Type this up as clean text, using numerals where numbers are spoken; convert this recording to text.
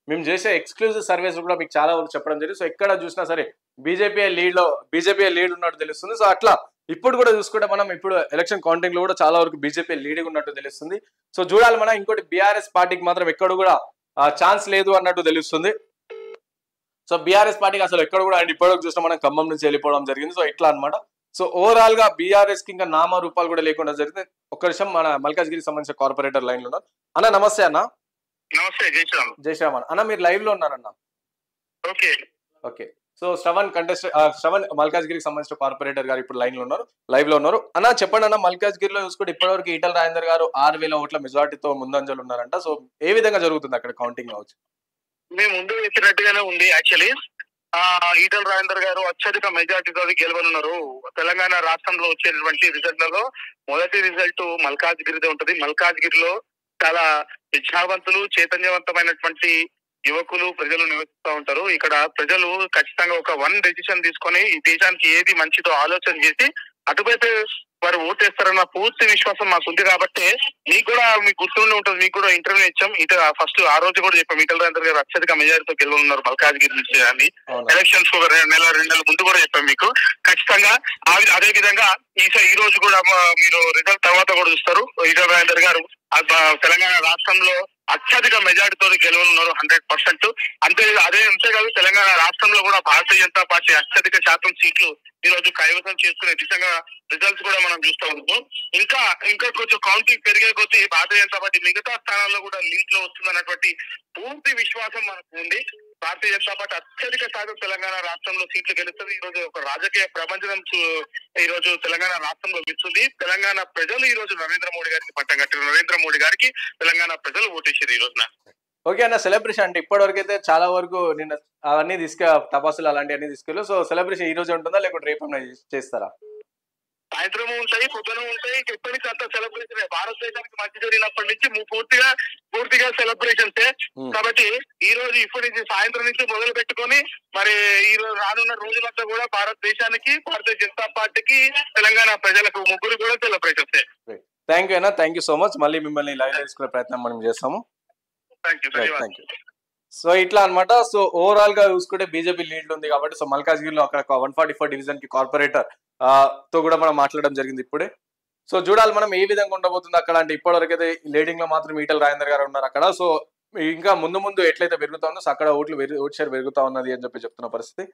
మేము చేసే exclusive surveys కూడా మీకు చాలా వరకు చెప్పడం జరిగింది. సో ఎక్కడ చూసినా సరే బీజేపీ లీడ్ ఉన్నట్టు తెలుస్తుంది. సో అట్లా ఇప్పుడు కూడా చూసుకుంటే మనం ఇప్పుడు ఎలక్షన్ కౌంటింగ్ లో కూడా చాలా వరకు బీజేపీ లీడింగ్ ఉన్నట్టు తెలుస్తుంది. సో చూడాలి మనం. ఇంకోటి బీఆర్ఎస్ పార్టీకి మాత్రం ఎక్కడ కూడా ఛాన్స్ లేదు అన్నట్టు తెలుస్తుంది. సో బీఆర్ఎస్ పార్టీకి అసలు ఎక్కడ కూడా ఇప్పటివరకు చూసినా మనం ఖమ్మం నుంచి వెళ్ళిపోవడం జరిగింది. సో ఇట్లా అనమాట. సో ఓవరాల్ గా బీఆర్ఎస్ కి ఇంకా నామరూపాలు కూడా లేకుండా జరిగింది. ఒక్క నిమిషం మన మల్కాజ్గిరికి సంబంధించిన కార్పొరేటర్ లైన్ లో ఉన్నారు. అన్న నమస్తే అన్న. నమస్తే. జై శ్రీరామ్ అన్న. మీరు లైవ్ లో ఉన్నారన్న. Okay okay. సో శ్రవణ్ మల్కాజ్గిరికి సంబంధించిన కార్పొరేటర్ గారు ఇప్పుడు లైవ్ లో ఉన్నారు. అన్న చెప్పండి అన్న, మల్కాజ్గిరిలో చూసుకుంటే ఇప్పటివరకు ఈటల రాజేందర్ గారు 6,000 ఓట్ల మెజార్టీతో ముందంజలు ఉన్నారంట. సో ఏ విధంగా జరుగుతుంది అక్కడ కౌంటింగ్ కావచ్చు? మేము ముందు వేసినట్టుగానే ఉంది. యాక్చువల్లీ ఈటల రాజేందర్ గారు అత్యధిక మెజార్టీతో గెలవనున్నారు. తెలంగాణ రాష్ట్రంలో వచ్చేటువంటి రిజల్ట్లలో మొదటి రిజల్ట్ మల్కాజ్గిరిదే ఉంటది. మల్కాజ్గిరిలో చాలా విద్యావంతులు, చైతన్యవంతమైనటువంటి యువకులు, ప్రజలు నివసిస్తూ ఉంటారు. ఇక్కడ ప్రజలు ఖచ్చితంగా ఒక డెసిషన్ తీసుకొని ఈ దేశానికి ఏది మంచిదో ఆలోచన చేసి అటువైపు వారు ఓటేస్తారన్న పూర్తి విశ్వాసం మాకు ఉంది. కాబట్టి మీకు గుర్తుండి ఉంటుంది. మీకు కూడా ఇంటర్వ్యూ ఇచ్చాం. ఫస్ట్ ఆ రోజు కూడా చెప్పాం ఈటల రాజేందర్ గారు అత్యధిక మెజారిటీతో గెలవనున్నారు మల్కాజ్గిరి నుంచి అని. ఎలక్షన్స్ ఒక 2 నెలల ముందు కూడా చెప్పాం మీకు. ఖచ్చితంగా అదే విధంగా ఈ రోజు కూడా మీరు రిజల్ట్ తర్వాత కూడా చూస్తారు. ఈటల రాజేందర్ గారు తెలంగాణ రాష్ట్రంలో అత్యధిక మెజార్టీతో గెలవనున్నారు 100%. అంతేకాదు తెలంగాణ రాష్ట్రంలో కూడా భారతీయ జనతా పార్టీ అత్యధిక శాతం సీట్లు ఈ రోజు కైవసం చేసుకునే దిశగా రిజల్ట్స్ కూడా మనం చూస్తూ ఉంటాం. ఇంకా కొంచెం కౌంటింగ్ పెరిగే కొద్దీ భారతీయ జనతా పార్టీ మిగతా స్థానాల్లో కూడా లీడ్ లో వస్తుందన్నటువంటి పూర్తి విశ్వాసం మనకు ఉంది. భారతీయ జనతా పార్టీ అత్యధిక శాతం తెలంగాణ రాష్ట్రంలో సీట్లు గెలుస్తుంది. ఈ రోజు ఒక రాజకీయ ప్రపంచం ఈ రోజు తెలంగాణ రాష్ట్రంలో గెలుస్తుంది. తెలంగాణ ప్రజలు ఈ రోజు నరేంద్ర మోడీ గారికి పట్టం కట్టారు. నరేంద్ర మోడీ గారికి తెలంగాణ ప్రజలు ఓటేసారు ఈ రోజున. ఓకే అన్న, సెలబ్రేషన్ అంటే ఇప్పటి వరకు అయితే చాలా వరకు నిన్న అవన్నీ టపాసులు అలాంటివన్నీ తీసుకెళ్ళి. సో సెలబ్రేషన్ ఈ రోజు ఉంటుందా లేకపోతే రేపు చేస్తారా? సాయంత్రం ఉంటాయి, పొద్దున ఉంటాయి. ఎప్పటికీ అంత సెలబ్రేషన్ భారతదేశానికి మంచి జరిగినప్పటి నుంచి పూర్తిగా సెలబ్రేషన్స్. కాబట్టి ఈ రోజు ఇప్పటి నుంచి సాయంత్రం నుంచి మొదలు పెట్టుకొని మరి ఈ రోజు రానున్న రోజులంతా కూడా భారతదేశానికి, భారతీయ జనతా పార్టీకి, తెలంగాణ ప్రజలకు ముగ్గురు కూడా సెలబ్రేషన్స్. థ్యాంక్ యూ అన్న, థ్యాంక్ యూ సో మచ్. మళ్ళీ మిమ్మల్ని లైవ్ చేసుకునే ప్రయత్నం మనం చేస్తాము. Thank you. సో ఇట్లా అనమాట. సో ఓవరాల్ గా చూసుకుంటే బీజేపీ లీడ్ ఉంది కాబట్టి సో మల్కాజ్గిరిలో అక్కడ 144 డివిజన్ కి కార్పొరేటర్ తో కూడా మనం మాట్లాడడం జరిగింది ఇప్పుడే. సో చూడాలి మనం ఏ విధంగా ఉండబోతుంది అక్కడ. అంటే ఇప్పటివరకు అయితే లీడింగ్ లో మాత్రం ఈటల రాజేందర్ గారు ఉన్నారు అక్కడ. సో ఇంకా ముందు ఎట్లయితే పెరుగుతా ఉందో సో అక్కడ ఓట్ షేర్ పెరుగుతా ఉన్నది అని చెప్తున్న పరిస్థితి.